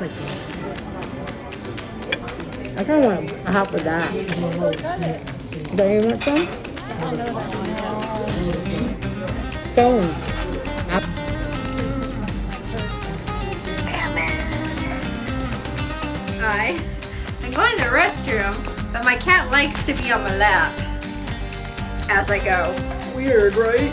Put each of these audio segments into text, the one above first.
like I kind of want half of that. Don't you want some? Stones. I'm going to the restroom, but my cat likes to be on my lap as I go. Weird, right?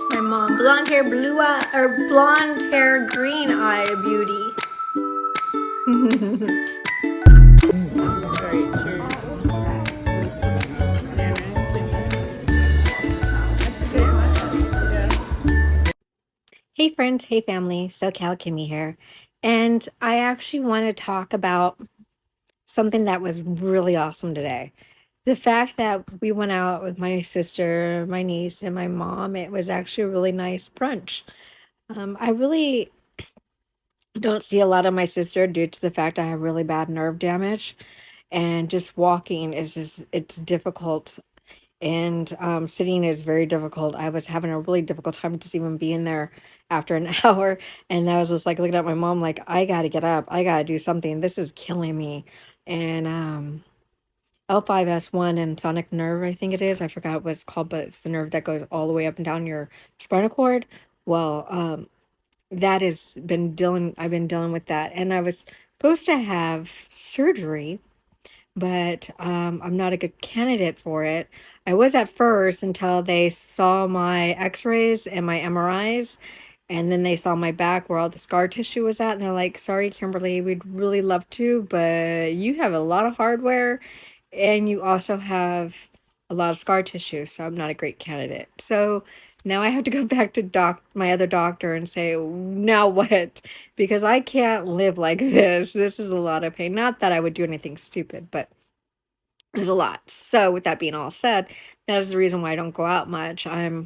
My mom, blonde hair, blue eye, or blonde hair, green eye beauty. Hey friends, hey family, SoCal Kimmy here. And I actually want to talk about something that was really awesome today. The fact that we went out with my sister, my niece, and my mom, it was actually a really nice brunch. I really don't see a lot of my sister due to the fact I have really bad nerve damage, and just walking is it's difficult, and sitting is very difficult. I was having a really difficult time just even being there after an hour, and I was just like looking at my mom like, I gotta get up, I gotta do something, this is killing me. And L5S1 and sonic nerve, I think it is, I forgot what it's called, but it's the nerve that goes all the way up and down your spinal cord. Well, that has been I've been dealing with that, and I was supposed to have surgery, but I'm not a good candidate for it. I was at first until they saw my x-rays and my MRIs, and then they saw my back where all the scar tissue was at, and they're like, sorry, Kimberly, we'd really love to, but you have a lot of hardware, and you also have a lot of scar tissue, so I'm not a great candidate. So now I have to go back to my other doctor and say, now what? Because I can't live like this. This is a lot of pain. Not that I would do anything stupid, but there's a lot. So with that being all said, that is the reason why I don't go out much. A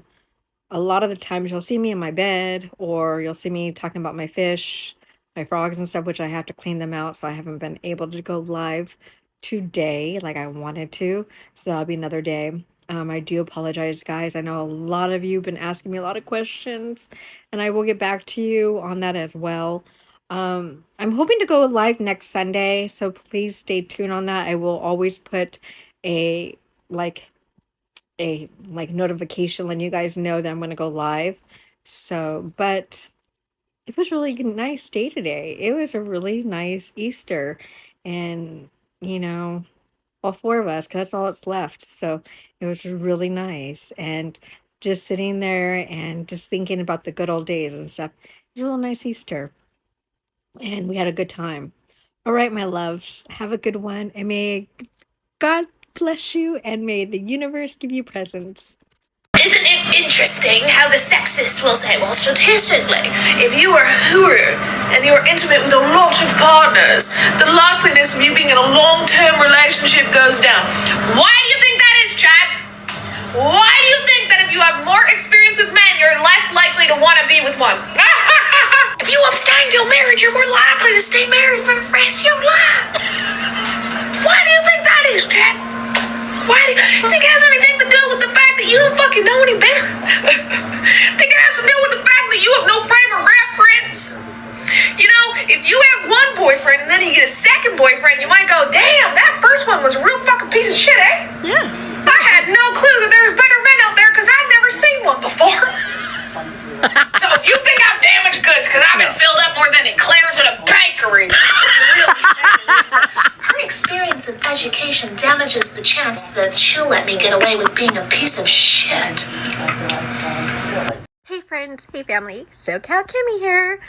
lot of the times you'll see me in my bed, or you'll see me talking about my fish, my frogs and stuff, which I have to clean them out. So I haven't been able to go live today like I wanted to. So that'll be another day. I do apologize, guys. I know a lot of you have been asking me a lot of questions, and I will get back to you on that as well. I'm hoping to go live next Sunday, so please stay tuned on that. I will always put a like notification letting you guys know that I'm going to go live. So, but it was really nice day today. It was a really nice Easter, and all four of us, 'cause that's all that's left. So it was really nice, and just sitting there and just thinking about the good old days and stuff. It was a real nice Easter, and we had a good time. All right, my loves, have a good one, and may God bless you, and may the universe give you presents. Isn't it interesting how the sexists will say, well, statistically, if you are a hooer and you are intimate with a lot of partners, the likeliness of you being in a long-term relationship goes down. Why do you think that is, Chad? Why do you think that if you have more experience with men, you're less likely to want to be with one? If you abstain till marriage, you're more likely to stay married for the rest of your life. Why do you think that is, Chad? Why do you think it has anything to do with the fact that you don't fucking know any better? Think it has to do with the fact that you have no frame of reference? You know, if you have one boyfriend and then you get a second boyfriend, you might go, damn, that first one was a real fucking piece of shit, eh? Yeah. I had no clue that there was better men out there because I'd never seen one before. So if you think I'm damaged goods because I've been filled up more than eclairs at a bakery, what you're really saying is that her experience and education damages the chance that she'll let me get away with being a piece of shit. Hey friends, hey family, SoCal Kimmy here,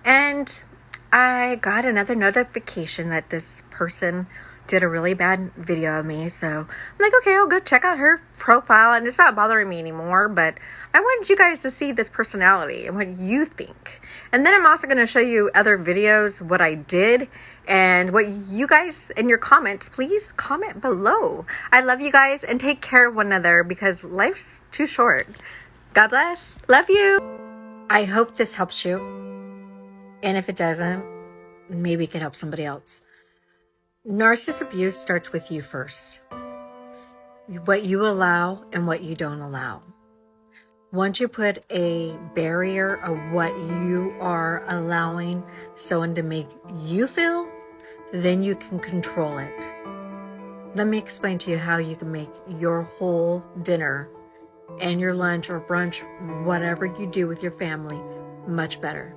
and I got another notification that this person did a really bad video of me, so I'm like, okay, I'll go check out her profile, and it's not bothering me anymore, but I wanted you guys to see this personality and what you think. And then I'm also going to show you other videos, what I did, and what you guys, in your comments, please comment below. I love you guys, and take care of one another, because life's too short. God bless. Love you. I hope this helps you. And if it doesn't, maybe it can help somebody else. Narcissist abuse starts with you first. What you allow and what you don't allow. Once you put a barrier of what you are allowing someone to make you feel, then you can control it. Let me explain to you how you can make your whole dinner and your lunch or brunch, whatever you do with your family, much better.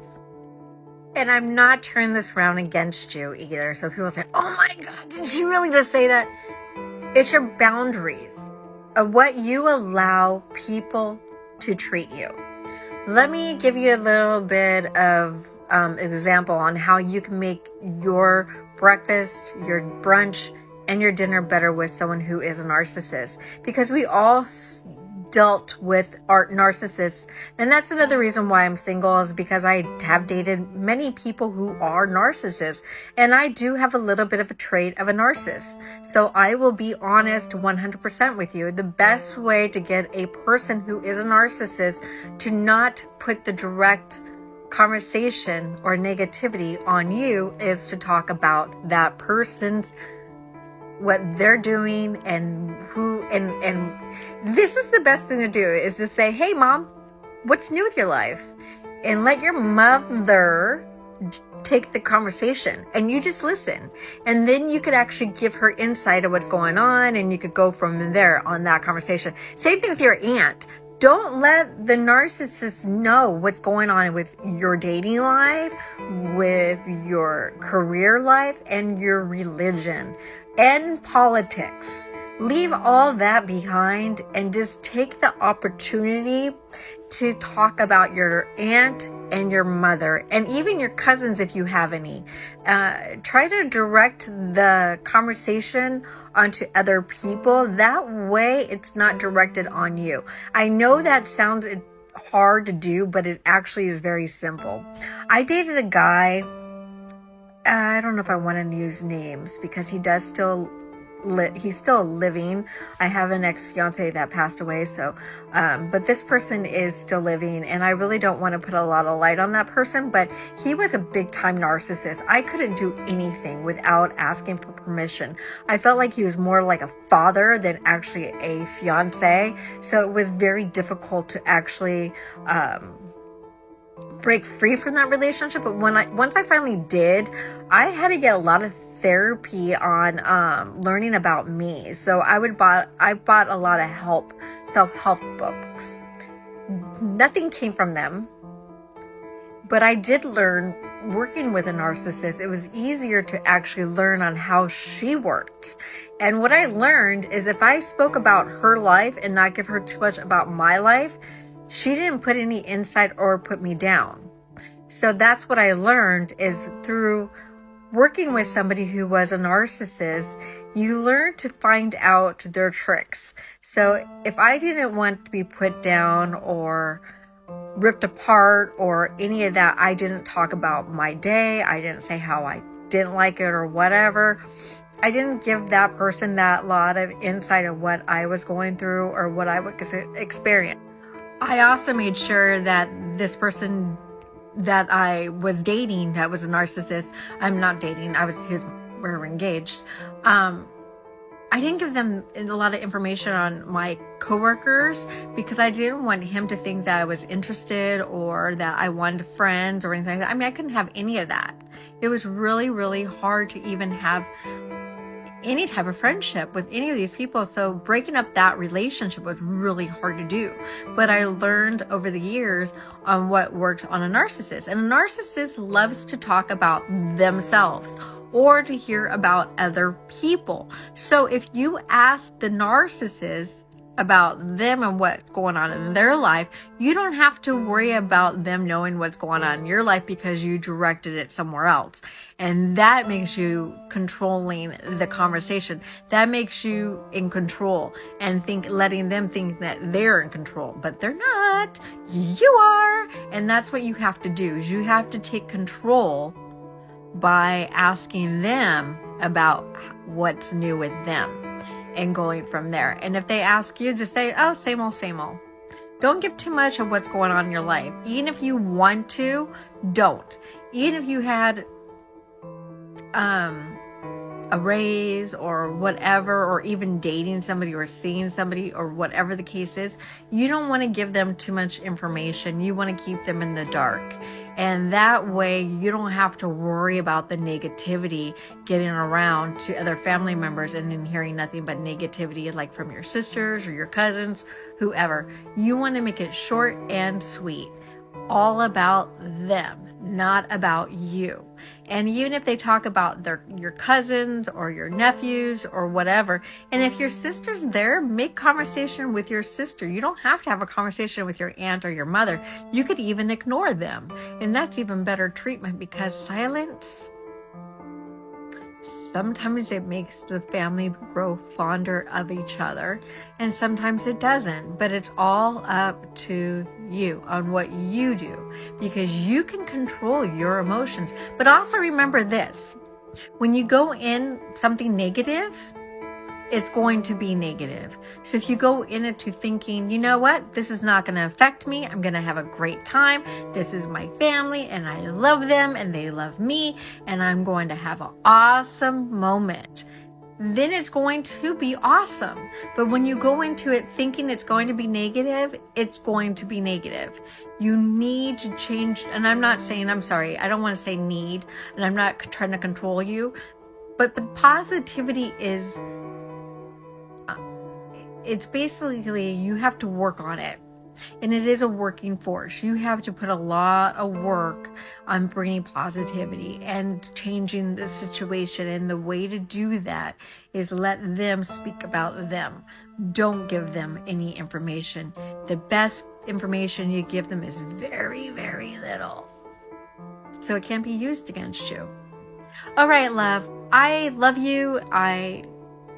And I'm not turning this around against you either. So people say, oh my God, did she really just say that? It's your boundaries of what you allow people to treat you. Let me give you a little bit of example on how you can make your breakfast, your brunch, and your dinner better with someone who is a narcissist. Because we all dealt with our narcissists, and that's another reason why I'm single, is because I have dated many people who are narcissists, and I do have a little bit of a trait of a narcissist. So I will be honest 100% with you. The best way to get a person who is a narcissist to not put the direct conversation or negativity on you is to talk about that person's what they're doing and who, and this is the best thing to do, is to say, hey mom, what's new with your life? And let your mother take the conversation and you just listen. And then you could actually give her insight of what's going on and you could go from there on that conversation. Same thing with your aunt. Don't let the narcissist know what's going on with your dating life, with your career life, and your religion and politics. Leave all that behind and just take the opportunity to talk about your aunt and your mother and even your cousins if you have any. Try to direct the conversation onto other people. That way it's not directed on you. I know that sounds hard to do, but it actually is very simple. I dated a guy, I don't know if I want to use names because he does still he's still living. I have an ex-fiance that passed away, so but this person is still living, and I really don't want to put a lot of light on that person, but he was a big time narcissist. I couldn't do anything without asking for permission. I felt like he was more like a father than actually a fiance, so it was very difficult to actually break free from that relationship. But once I finally did, I had to get a lot of therapy on learning about me. So I bought a lot of self-help books. Nothing came from them, but I did learn working with a narcissist. It was easier to actually learn on how she worked. And what I learned is if I spoke about her life and not give her too much about my life, she didn't put any insight or put me down. So that's what I learned, is through working with somebody who was a narcissist, you learn to find out their tricks. So if I didn't want to be put down or ripped apart or any of that, I didn't talk about my day. I didn't say how I didn't like it or whatever. I didn't give that person that lot of insight of what I was going through or what I would experience. I also made sure that this person that I was dating, that was a narcissist, I'm not dating, we were engaged. I didn't give them a lot of information on my coworkers because I didn't want him to think that I was interested or that I wanted friends or anything like that. I mean, I couldn't have any of that. It was really, really hard to even have any type of friendship with any of these people. So breaking up that relationship was really hard to do. But I learned over the years on what worked on a narcissist. And a narcissist loves to talk about themselves or to hear about other people. So if you ask the narcissist about them and what's going on in their life, you don't have to worry about them knowing what's going on in your life because you directed it somewhere else. And that makes you controlling the conversation. That makes you in control and letting them think that they're in control, but they're not. You are. And that's what you have to do, is you have to take control by asking them about what's new with them and going from there. And if they ask you, just say, oh, same old, same old. Don't give too much of what's going on in your life. Even if you want to, don't. Even if you had a raise or whatever, or even dating somebody or seeing somebody or whatever the case is, you don't want to give them too much information. You want to keep them in the dark. And that way you don't have to worry about the negativity getting around to other family members and then hearing nothing but negativity, like from your sisters or your cousins, whoever. You want to make it short and sweet. All about them, not about you. And even if they talk about your cousins or your nephews or whatever, and if your sister's there, make conversation with your sister. You don't have to have a conversation with your aunt or your mother. You could even ignore them. And that's even better treatment, because silence, sometimes it makes the family grow fonder of each other, and sometimes it doesn't. But it's all up to you on what you do, because you can control your emotions. But also remember this: when you go in something negative, it's going to be negative. So if you go in it to thinking, you know what, this is not going to affect me, I'm going to have a great time, this is my family and I love them and they love me and I'm going to have an awesome moment, then it's going to be awesome. But when you go into it thinking it's going to be negative, it's going to be negative. You need to change. And I'm not saying, I'm sorry, I don't want to say need, and I'm not trying to control you, but positivity is, it's basically, you have to work on it. And it is a working force. You have to put a lot of work on bringing positivity and changing the situation. And the way to do that is let them speak about them. Don't give them any information. The best information you give them is very, very little, so it can't be used against you. All right, love. I love you.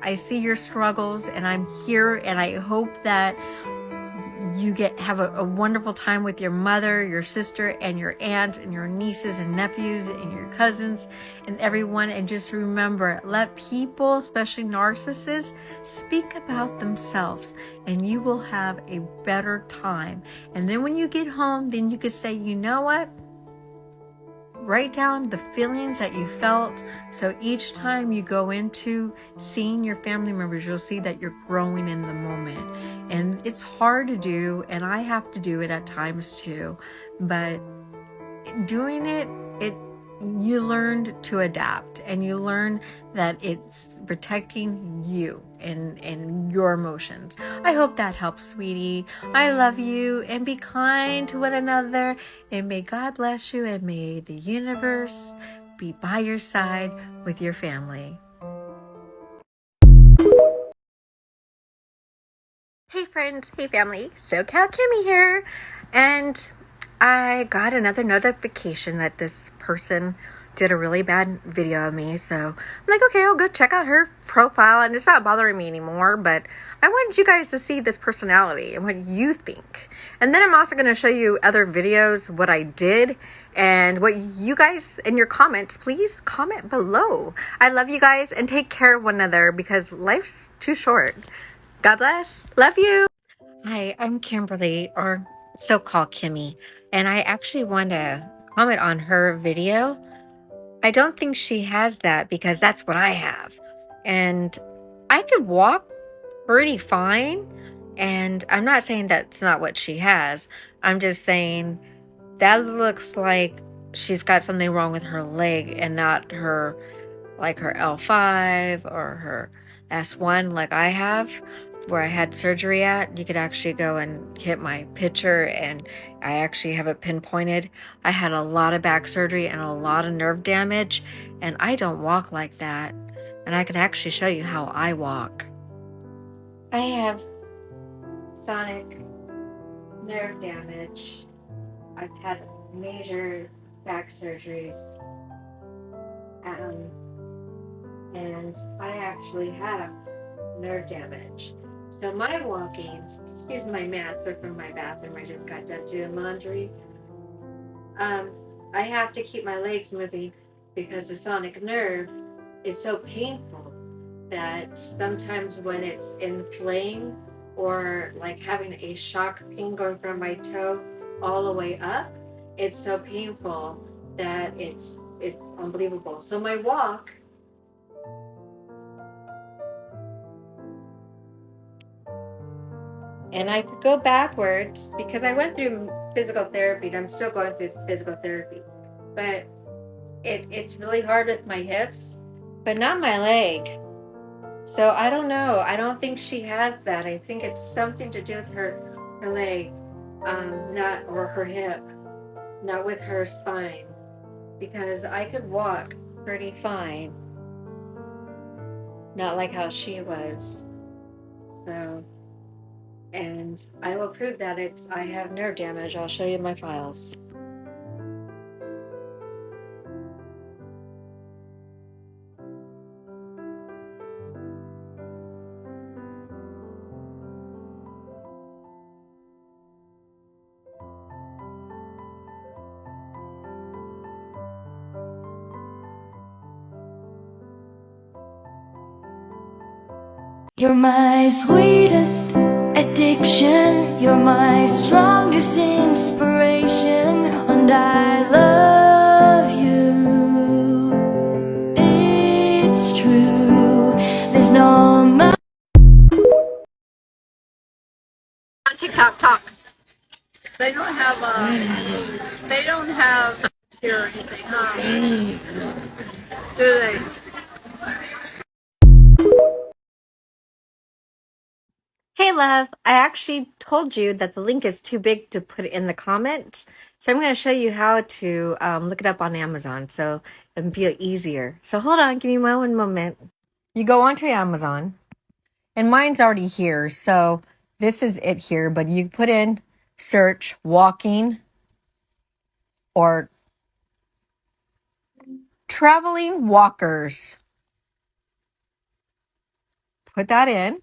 I see your struggles, and I'm here, and I hope that you have a wonderful time with your mother, your sister, and your aunt, and your nieces and nephews, and your cousins, and everyone. And just remember, let people, especially narcissists, speak about themselves, and you will have a better time. And then when you get home, then you could say, you know what? Write down the feelings that you felt, so each time you go into seeing your family members, you'll see that you're growing in the moment. And it's hard to do, and I have to do it at times too, but doing it, you learned to adapt, and you learn that it's protecting you and your emotions. I hope that helps, sweetie. I love you, and be kind to one another, and may God bless you, and may the universe be by your side with your family. Hey friends, hey family, SoCal Kimmy here, and I got another notification that this person did a really bad video of me, so I'm like, okay, I'll go check out her profile, and it's not bothering me anymore, but I wanted you guys to see this personality and what you think. And then I'm also going to show you other videos, what I did, and what you guys, in your comments, please comment below. I love you guys, and take care of one another, because life's too short. God bless. Love you. Hi, I'm Kimberly, or so-called Kimmy, and I actually want to comment on her video. I don't think she has that, because that's what I have. And I could walk pretty fine, and I'm not saying that's not what she has. I'm just saying that looks like she's got something wrong with her leg, and not her, like her L5 or her S1 like I have, where I had surgery at. You could actually go and hit my picture, and I actually have it pinpointed. I had a lot of back surgery and a lot of nerve damage, and I don't walk like that. And I could actually show you how I walk. I have sonic nerve damage. I've had major back surgeries. And I actually have nerve damage. So my walking, excuse my mats, they're from my bathroom. I just got done doing laundry. I have to keep my legs moving, because the sonic nerve is so painful that sometimes when it's inflamed or like having a shock pain going from my toe all the way up. It's so painful that it's unbelievable. So my walk, and I could go backwards because I went through physical therapy and I'm still going through physical therapy, but it's really hard with my hips, but not my leg. So I don't know. I don't think she has that. I think it's something to do with her leg, not, or her hip, not with her spine, because I could walk pretty fine, not like how she was. So, and I will prove that I have nerve damage. I'll show you my files. You're my sweetest addiction, you're my strongest inspiration, and I love you. It's true, there's no TikTok talk. They don't have here or anything, huh? Do they? Hey love, I actually told you that the link is too big to put in the comments. So I'm going to show you how to look it up on Amazon so it'll be easier. So hold on, give me one moment. You go onto Amazon, and mine's already here. So this is it here, but you put in search walking or traveling walkers. Put that in.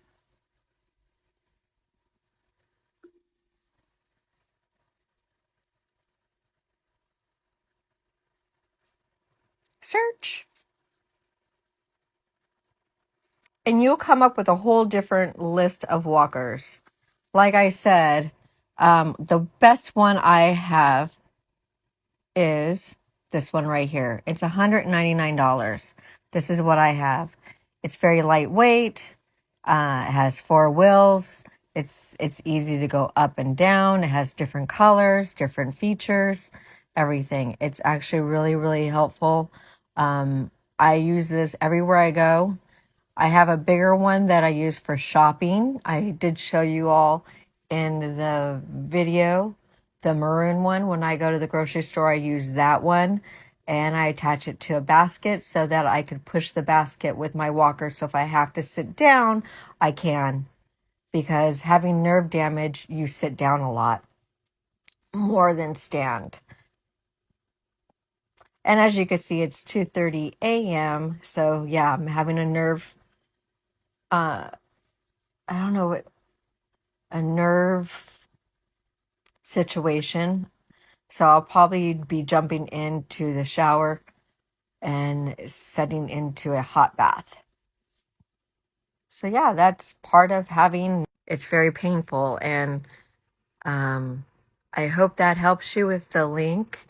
Search. And you'll come up with a whole different list of walkers. Like I said, the best one I have is this one right here. It's $199. This is what I have. It's very lightweight. It has 4 wheels. It's easy to go up and down. It has different colors, different features, everything. It's actually really, really helpful. I use this everywhere I go. I have a bigger one that I use for shopping. I did show you all in the video, the maroon one. When I go to the grocery store, I use that one, and I attach it to a basket so that I could push the basket with my walker. So if I have to sit down, I can, because having nerve damage, you sit down a lot more than stand. And as you can see, it's 2:30 a.m. So yeah, I'm having a nerve, I don't know what, a nerve situation. So I'll probably be jumping into the shower and setting into a hot bath. So yeah, that's part of having, it's very painful, and I hope that helps you with the link.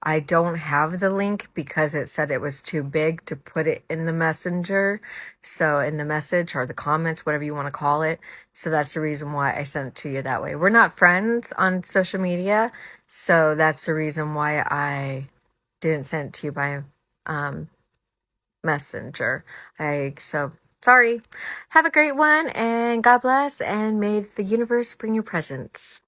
I don't have the link because it said it was too big to put it in the messenger. So in the message or the comments, whatever you want to call it. So that's the reason why I sent it to you that way. We're not friends on social media. So that's the reason why I didn't send it to you by messenger. So sorry. Have a great one, and God bless, and may the universe bring you presents.